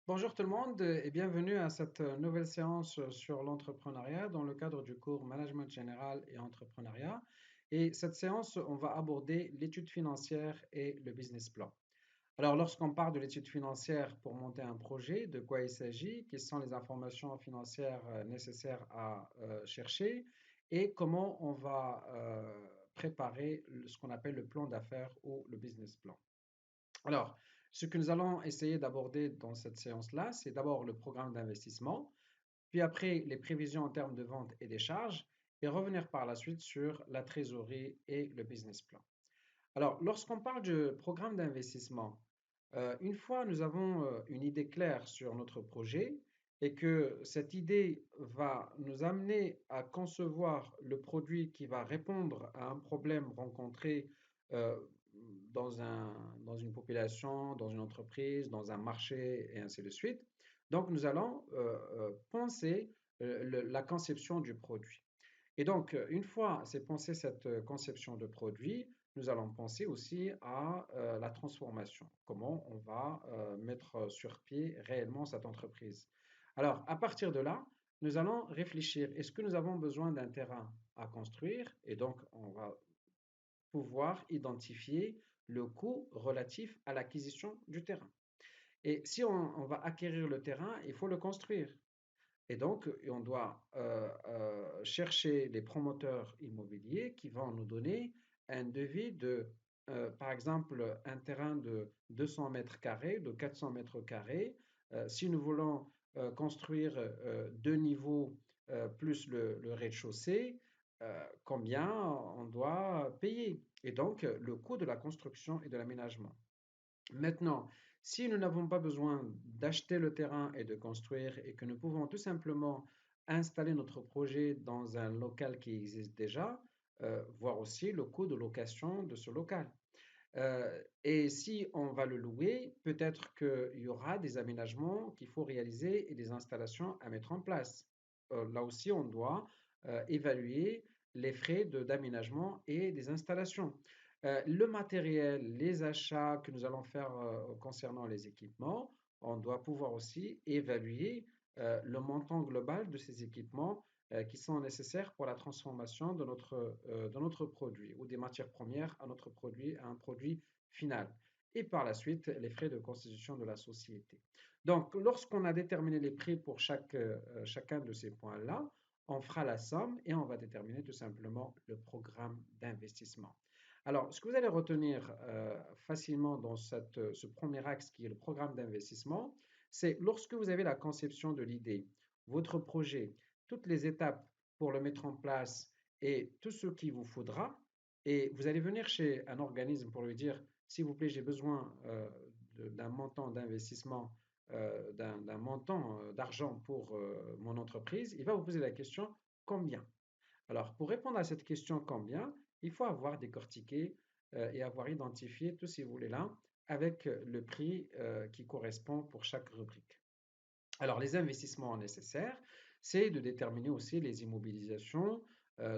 Bonjour tout le monde et bienvenue à cette nouvelle séance sur l'entrepreneuriat dans le cadre du cours Management général et entrepreneuriat. Et cette séance, on va aborder l'étude financière et le business plan. Alors, lorsqu'on parle de l'étude financière pour monter un projet, de quoi il s'agit, quelles sont les informations financières nécessaires à chercher et comment on va préparer ce qu'on appelle le plan d'affaires ou le business plan. Alors, ce que nous allons essayer d'aborder dans cette séance-là, c'est d'abord le programme d'investissement, puis après les prévisions en termes de vente et des charges, et revenir par la suite sur la trésorerie et le business plan. Alors, lorsqu'on parle du programme d'investissement, une fois nous avons une idée claire sur notre projet et que cette idée va nous amener à concevoir le produit qui va répondre à un problème rencontré euh, dans dans une population, dans une entreprise, dans un marché et ainsi de suite. Donc, nous allons penser la conception du produit. Et donc, une fois c'est pensé cette conception de produit, nous allons penser aussi à la transformation, comment on va mettre sur pied réellement cette entreprise. Alors, à partir de là, nous allons réfléchir, est-ce que nous avons besoin d'un terrain à construire? Et donc, on va pouvoir identifier le coût relatif à l'acquisition du terrain. Et si on va acquérir le terrain, il faut le construire. Et donc, on doit chercher les promoteurs immobiliers qui vont nous donner un devis de, par exemple, un terrain de 200 mètres carrés, de 400 mètres carrés. Si nous voulons construire deux niveaux plus le rez-de-chaussée, combien on doit payer? Et donc, le coût de la construction et de l'aménagement. Maintenant, si nous n'avons pas besoin d'acheter le terrain et de construire et que nous pouvons tout simplement installer notre projet dans un local qui existe déjà, voir aussi le coût de location de ce local. Et si on va le louer, peut-être qu'il y aura des aménagements qu'il faut réaliser et des installations à mettre en place. Là aussi, on doit évaluer les frais d'aménagement et des installations. Le matériel, les achats que nous allons faire concernant les équipements, on doit pouvoir aussi évaluer le montant global de ces équipements qui sont nécessaires pour la transformation de notre produit ou des matières premières à notre produit, à un produit final. Et par la suite, les frais de constitution de la société. Donc, lorsqu'on a déterminé les prix pour chacun de ces points-là, on fera la somme et on va déterminer tout simplement le programme d'investissement. Alors, ce que vous allez retenir facilement dans ce premier axe qui est le programme d'investissement, c'est lorsque vous avez la conception de l'idée, votre projet, toutes les étapes pour le mettre en place et tout ce qu'il vous faudra, et vous allez venir chez un organisme pour lui dire, s'il vous plaît, j'ai besoin d'un montant d'investissement, d'un montant d'argent pour mon entreprise, il va vous poser la question, combien? Alors, pour répondre à cette question combien, il faut avoir décortiqué et avoir identifié tout, si vous voulez, là, avec le prix qui correspond pour chaque rubrique. Alors, les investissements nécessaires, c'est de déterminer aussi les immobilisations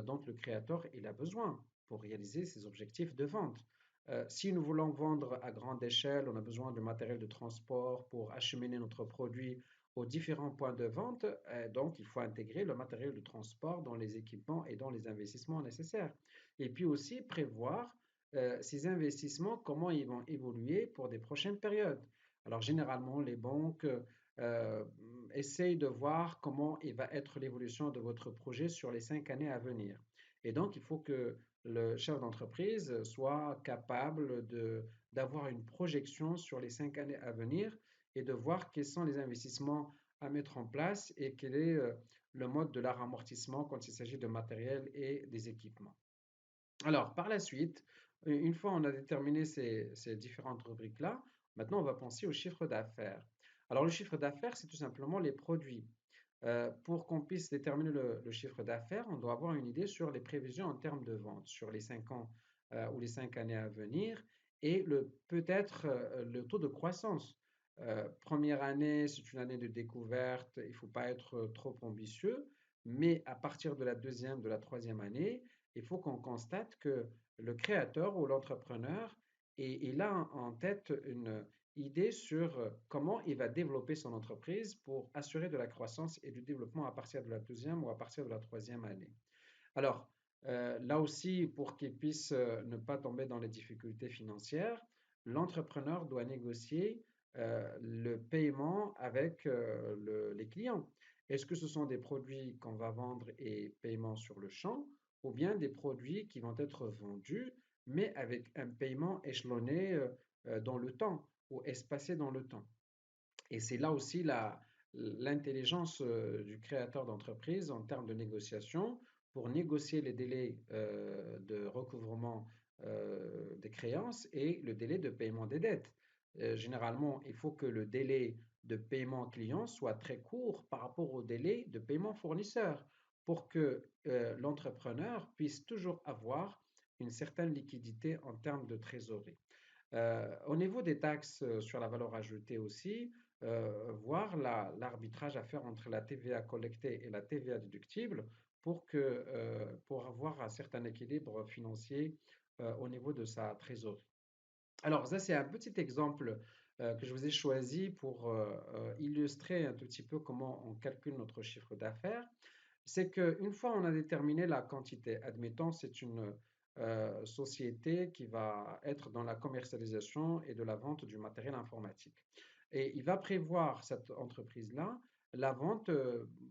dont le créateur il a besoin pour réaliser ses objectifs de vente. Si nous voulons vendre à grande échelle, on a besoin de matériel de transport pour acheminer notre produit aux différents points de vente. Donc, il faut intégrer le matériel de transport dans les équipements et dans les investissements nécessaires. Et puis aussi prévoir ces investissements, comment ils vont évoluer pour des prochaines périodes. Alors, généralement, les banques euh, essaye de voir comment il va être l'évolution de votre projet sur les 5 années à venir. Et donc, il faut que le chef d'entreprise soit capable d'avoir une projection sur les 5 années à venir et de voir quels sont les investissements à mettre en place et quel est le mode de leur amortissement quand il s'agit de matériel et des équipements. Alors, par la suite, une fois on a déterminé ces différentes rubriques-là, maintenant on va penser au chiffre d'affaires. Alors, le chiffre d'affaires, c'est tout simplement les produits. Pour qu'on puisse déterminer le chiffre d'affaires, on doit avoir une idée sur les prévisions en termes de vente sur les 5 ans ou les 5 années à venir et peut-être le taux de croissance. Première année, c'est une année de découverte, il ne faut pas être trop ambitieux, mais à partir de la deuxième, de la troisième année, il faut qu'on constate que le créateur ou l'entrepreneur, il a en tête idée sur comment il va développer son entreprise pour assurer de la croissance et du développement à partir de la deuxième ou à partir de la troisième année. Alors, là aussi, pour qu'il puisse ne pas tomber dans les difficultés financières, l'entrepreneur doit négocier le paiement avec les clients. Est-ce que ce sont des produits qu'on va vendre et paiement sur le champ, ou bien des produits qui vont être vendus, mais avec un paiement échelonné dans le temps ou espacé dans le temps? Et c'est là aussi l'intelligence du créateur d'entreprise en termes de négociation pour négocier les délais de recouvrement des créances et le délai de paiement des dettes. Généralement, il faut que le délai de paiement client soit très court par rapport au délai de paiement fournisseur pour que l'entrepreneur puisse toujours avoir une certaine liquidité en termes de trésorerie. Au niveau des taxes sur la valeur ajoutée aussi, voir l'arbitrage à faire entre la TVA collectée et la TVA déductible pour avoir un certain équilibre financier au niveau de sa trésorerie. Alors ça, c'est un petit exemple que je vous ai choisi pour illustrer un tout petit peu comment on calcule notre chiffre d'affaires. C'est qu'une fois on a déterminé la quantité, admettons, c'est une société qui va être dans la commercialisation et de la vente du matériel informatique. Et il va prévoir, cette entreprise-là, la vente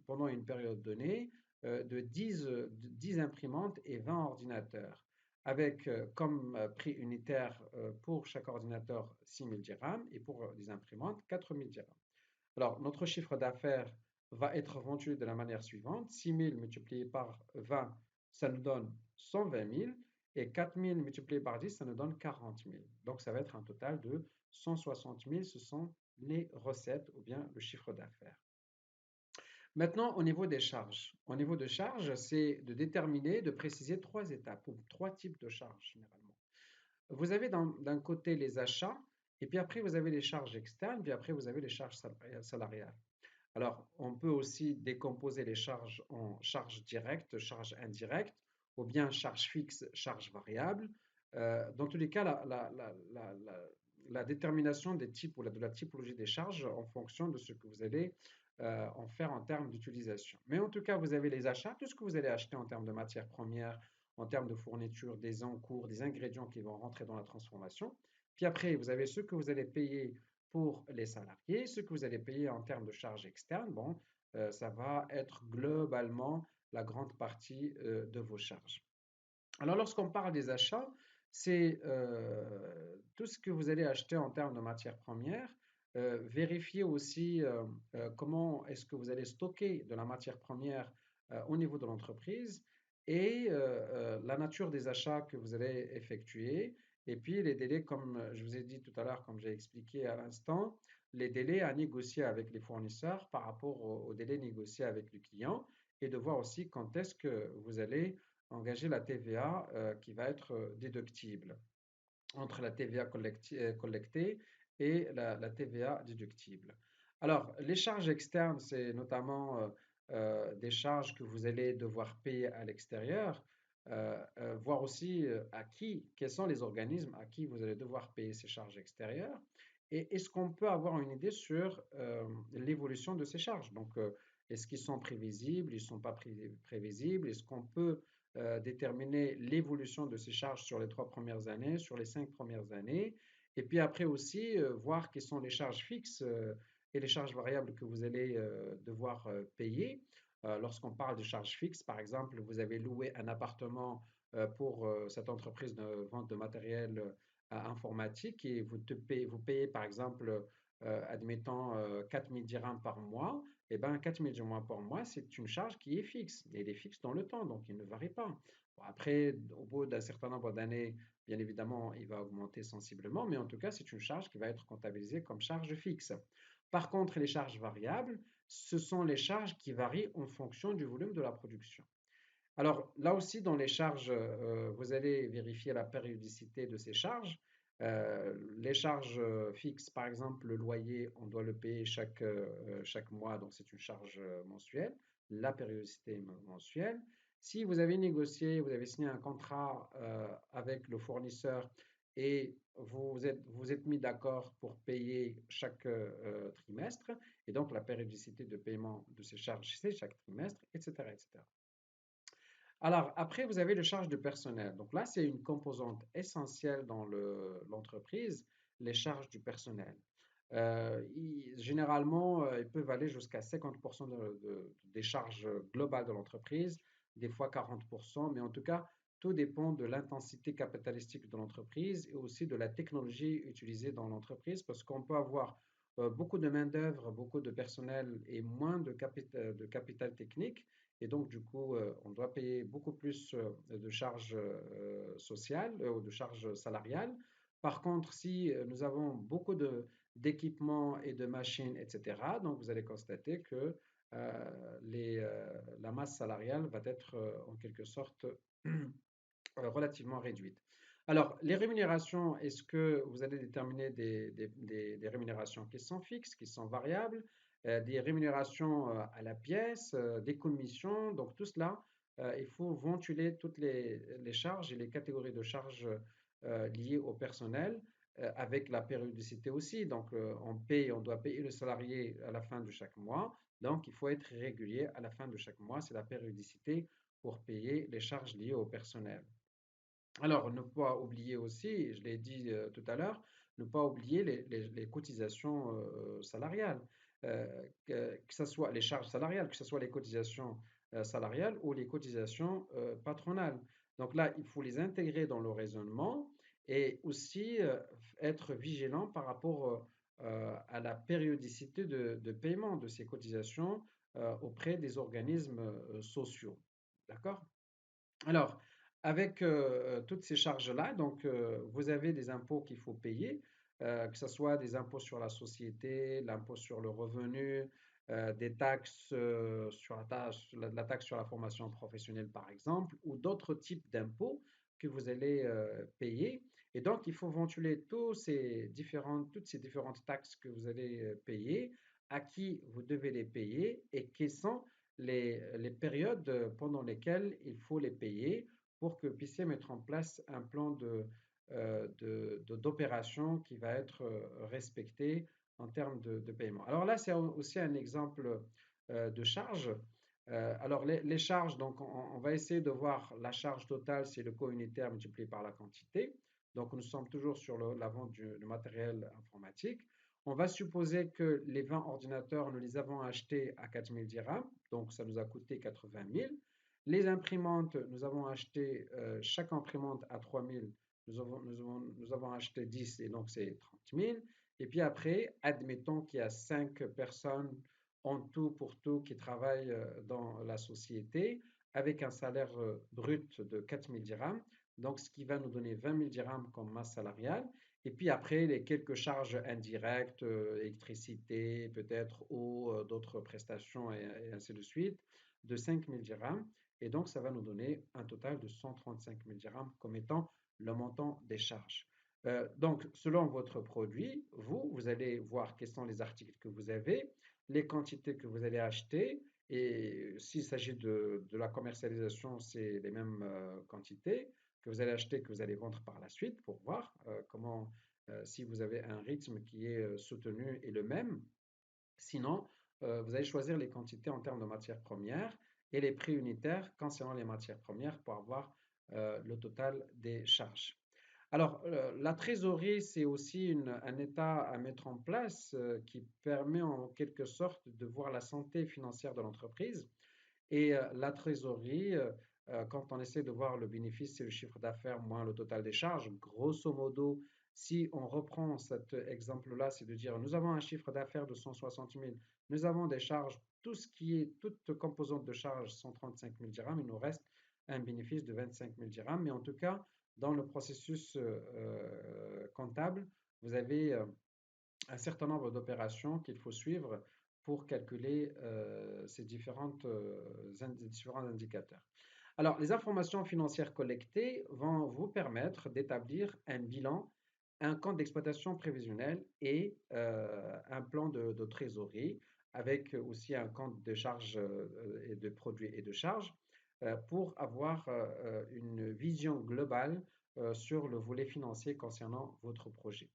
pendant une période donnée de 10 imprimantes et 20 ordinateurs, avec comme prix unitaire pour chaque ordinateur 6 000 dirhams et pour les imprimantes 4 000 dirhams. Alors, notre chiffre d'affaires va être vendu de la manière suivante. 6 000 multiplié par 20, ça nous donne 120 000. Et 4 000 multiplié par 10, ça nous donne 40 000. Donc, ça va être un total de 160 000. Ce sont les recettes ou bien le chiffre d'affaires. Maintenant, au niveau des charges. Au niveau de charges, c'est de déterminer, de préciser trois étapes ou trois types de charges généralement. Vous avez d'un côté les achats, et puis après vous avez les charges externes, puis après vous avez les charges salariales. Alors, on peut aussi décomposer les charges en charges directes, charges indirectes, ou bien charges fixes, charges variables. Dans tous les cas, la détermination des types ou de la typologie des charges en fonction de ce que vous allez en faire en termes d'utilisation. Mais en tout cas, vous avez les achats, tout ce que vous allez acheter en termes de matières premières, en termes de fourniture, des encours, des ingrédients qui vont rentrer dans la transformation. Puis après, vous avez ce que vous allez payer pour les salariés, ce que vous allez payer en termes de charges externes. Bon, ça va être globalement la grande partie de vos charges. Alors, lorsqu'on parle des achats, c'est tout ce que vous allez acheter en termes de matières premières. Vérifiez aussi comment est-ce que vous allez stocker de la matière première au niveau de l'entreprise et la nature des achats que vous allez effectuer. Et puis les délais, comme je vous ai dit tout à l'heure, comme j'ai expliqué à l'instant, les délais à négocier avec les fournisseurs par rapport aux délais négociés avec le client et de voir aussi quand est-ce que vous allez engager la TVA qui va être déductible entre la TVA collectée et la TVA déductible. Alors, les charges externes, c'est notamment des charges que vous allez devoir payer à l'extérieur, voir aussi quels sont les organismes à qui vous allez devoir payer ces charges extérieures. Et est-ce qu'on peut avoir une idée sur l'évolution de ces charges? Donc, est-ce qu'ils sont prévisibles, ils ne sont pas prévisibles? Est-ce qu'on peut déterminer l'évolution de ces charges sur les 3 premières années, sur les 5 premières années, et puis après aussi voir quelles sont les charges fixes et les charges variables que vous allez devoir payer. Lorsqu'on parle de charges fixes, par exemple, vous avez loué un appartement pour cette entreprise de vente de matériel informatique et vous payez par exemple, admettons, 4 000 dirhams par mois. Eh bien, 4 000 dirhams par mois, c'est une charge qui est fixe. Et elle est fixe dans le temps, donc il ne varie pas. Bon, après, au bout d'un certain nombre d'années, bien évidemment, il va augmenter sensiblement, mais en tout cas, c'est une charge qui va être comptabilisée comme charge fixe. Par contre, les charges variables, ce sont les charges qui varient en fonction du volume de la production. Alors là aussi, dans les charges, vous allez vérifier la périodicité de ces charges. Les charges fixes, par exemple, le loyer, on doit le payer chaque mois, donc c'est une charge mensuelle. La périodicité est mensuelle. Si vous avez négocié, vous avez signé un contrat avec le fournisseur et vous êtes mis d'accord pour payer chaque trimestre, et donc la périodicité de paiement de ces charges, c'est chaque trimestre, etc., etc. Alors, après, vous avez le charge de personnel. Donc là, c'est une composante essentielle dans l'entreprise, les charges du personnel. Généralement, ils peuvent aller jusqu'à 50% des charges globales de l'entreprise, des fois 40%, mais en tout cas, tout dépend de l'intensité capitalistique de l'entreprise et aussi de la technologie utilisée dans l'entreprise, parce qu'on peut avoir beaucoup de main-d'œuvre, beaucoup de personnel et moins de capital technique. Et donc, du coup, on doit payer beaucoup plus de charges sociales ou de charges salariales. Par contre, si nous avons beaucoup d'équipements et de machines, etc., donc vous allez constater que la masse salariale va être en quelque sorte relativement réduite. Alors, les rémunérations, est-ce que vous allez déterminer des rémunérations qui sont fixes, qui sont variables, des rémunérations à la pièce, des commissions, donc tout cela, il faut ventuler toutes les charges et les catégories de charges liées au personnel, avec la périodicité aussi. Donc, on doit payer le salarié à la fin de chaque mois, donc il faut être régulier à la fin de chaque mois, c'est la périodicité pour payer les charges liées au personnel. Alors, ne pas oublier aussi, je l'ai dit tout à l'heure, ne pas oublier les cotisations salariales, que ce soit les charges salariales, que ce soit les cotisations salariales ou les cotisations patronales. Donc là, il faut les intégrer dans le raisonnement et aussi être vigilant par rapport à la périodicité de paiement de ces cotisations auprès des organismes sociaux. D'accord? Alors, avec toutes ces charges-là, donc vous avez des impôts qu'il faut payer, que ce soit des impôts sur la société, l'impôt sur le revenu, des taxes sur la taxe sur la formation professionnelle, par exemple, ou d'autres types d'impôts que vous allez payer. Et donc, il faut ventuler toutes ces différentes taxes que vous allez payer, à qui vous devez les payer et quelles sont les périodes pendant lesquelles il faut les payer pour que vous puissiez mettre en place un plan d'opération qui va être respecté en termes de paiement. Alors là, c'est aussi un exemple de charge. Alors les charges, donc on va essayer de voir la charge totale, c'est le coût unitaire multiplié par la quantité. Donc nous sommes toujours sur la vente du matériel informatique. On va supposer que les 20 ordinateurs, nous les avons achetés à 4000 dirhams, donc ça nous a coûté 80 000. Les imprimantes, nous avons acheté chaque imprimante à 3000, nous avons acheté 10 et donc c'est 30 000. Et puis après, admettons qu'il y a 5 personnes en tout pour tout qui travaillent dans la société avec un salaire brut de 4000 dirhams, donc ce qui va nous donner 20 000 dirhams comme masse salariale. Et puis après, les quelques charges indirectes, électricité, peut-être eau, d'autres prestations et ainsi de suite, de 5 000 dirhams. Et donc, ça va nous donner un total de 135 000 dirhams comme étant le montant des charges. Donc, selon votre produit, vous allez voir quels sont les articles que vous avez, les quantités que vous allez acheter, et s'il s'agit de la commercialisation, c'est les mêmes quantités que vous allez acheter, que vous allez vendre par la suite pour voir si vous avez un rythme qui est soutenu et le même. Sinon, vous allez choisir les quantités en termes de matières premières et les prix unitaires concernant les matières premières pour avoir le total des charges. Alors, la trésorerie, c'est aussi un état à mettre en place qui permet en quelque sorte de voir la santé financière de l'entreprise. Et la trésorerie, quand on essaie de voir le bénéfice, c'est le chiffre d'affaires moins le total des charges. Grosso modo, si on reprend cet exemple-là, c'est de dire nous avons un chiffre d'affaires de 160 000, nous avons des charges, toute composante de charges, 135 000 dirhams, il nous reste un bénéfice de 25 000 dirhams. Mais en tout cas, dans le processus comptable, vous avez un certain nombre d'opérations qu'il faut suivre pour calculer ces différents indicateurs. Alors, les informations financières collectées vont vous permettre d'établir un bilan, un compte d'exploitation prévisionnel et un plan de trésorerie, avec aussi un compte de charges et de produits et de charges, pour avoir une vision globale sur le volet financier concernant votre projet.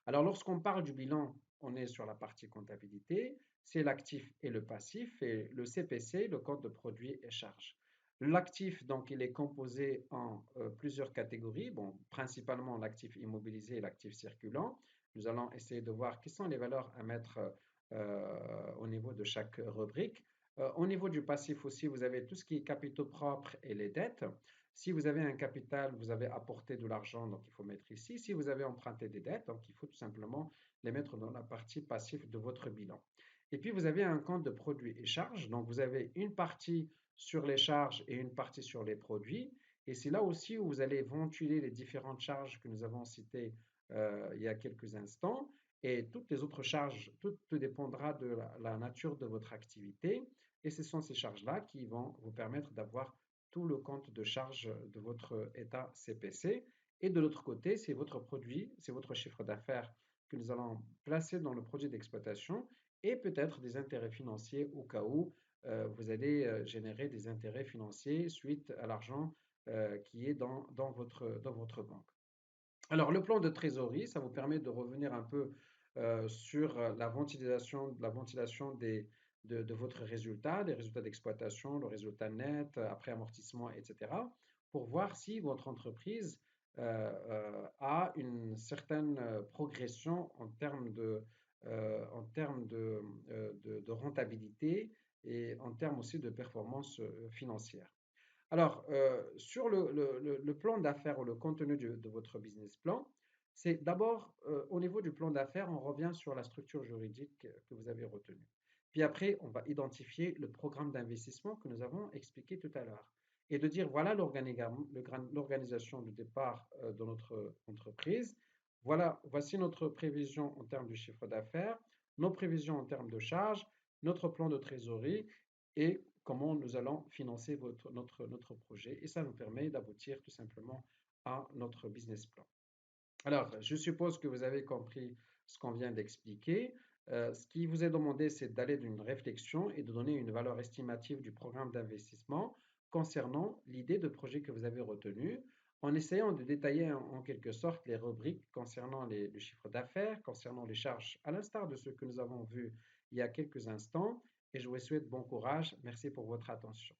Alors, lorsqu'on parle du bilan, on est sur la partie comptabilité, c'est l'actif et le passif, et le CPC, le compte de produits et charges. L'actif, donc, il est composé en plusieurs catégories, bon, principalement l'actif immobilisé et l'actif circulant. Nous allons essayer de voir quelles sont les valeurs à mettre au niveau de chaque rubrique. Au niveau du passif aussi, vous avez tout ce qui est capitaux propres et les dettes. Si vous avez un capital, vous avez apporté de l'argent, donc il faut mettre ici. Si vous avez emprunté des dettes, donc il faut tout simplement les mettre dans la partie passive de votre bilan. Et puis vous avez un compte de produits et charges, donc vous avez une partie sur les charges et une partie sur les produits. Et c'est là aussi où vous allez ventiler les différentes charges que nous avons citées il y a quelques instants. Et toutes les autres charges, tout dépendra de la nature de votre activité. Et ce sont ces charges-là qui vont vous permettre d'avoir tout le compte de charge de votre état CPC. Et de l'autre côté, c'est votre produit, c'est votre chiffre d'affaires que nous allons placer dans le projet d'exploitation et peut-être des intérêts financiers au cas où vous allez générer des intérêts financiers suite à l'argent qui est dans votre banque. Alors, le plan de trésorerie, ça vous permet de revenir un peu sur la ventilation de votre résultat, des résultats d'exploitation, le résultat net, après amortissement, etc., pour voir si votre entreprise a une certaine progression en termes de rentabilité et en termes aussi de performance financière. Alors, sur le plan d'affaires ou le contenu de votre business plan, c'est d'abord au niveau du plan d'affaires, on revient sur la structure juridique que vous avez retenue. Puis après, on va identifier le programme d'investissement que nous avons expliqué tout à l'heure et de dire voilà l'organigramme, l'organisation du départ de notre entreprise. Voilà, voici notre prévision en termes de chiffre d'affaires, nos prévisions en termes de charges, notre plan de trésorerie et comment nous allons financer notre projet. Et ça nous permet d'aboutir tout simplement à notre business plan. Alors, je suppose que vous avez compris ce qu'on vient d'expliquer. Ce qui vous est demandé, c'est d'aller d'une réflexion et de donner une valeur estimative du programme d'investissement concernant l'idée de projet que vous avez retenu, en essayant de détailler en quelque sorte les rubriques concernant le chiffre d'affaires, concernant les charges, à l'instar de ce que nous avons vu il y a quelques instants. Et je vous souhaite bon courage. Merci pour votre attention.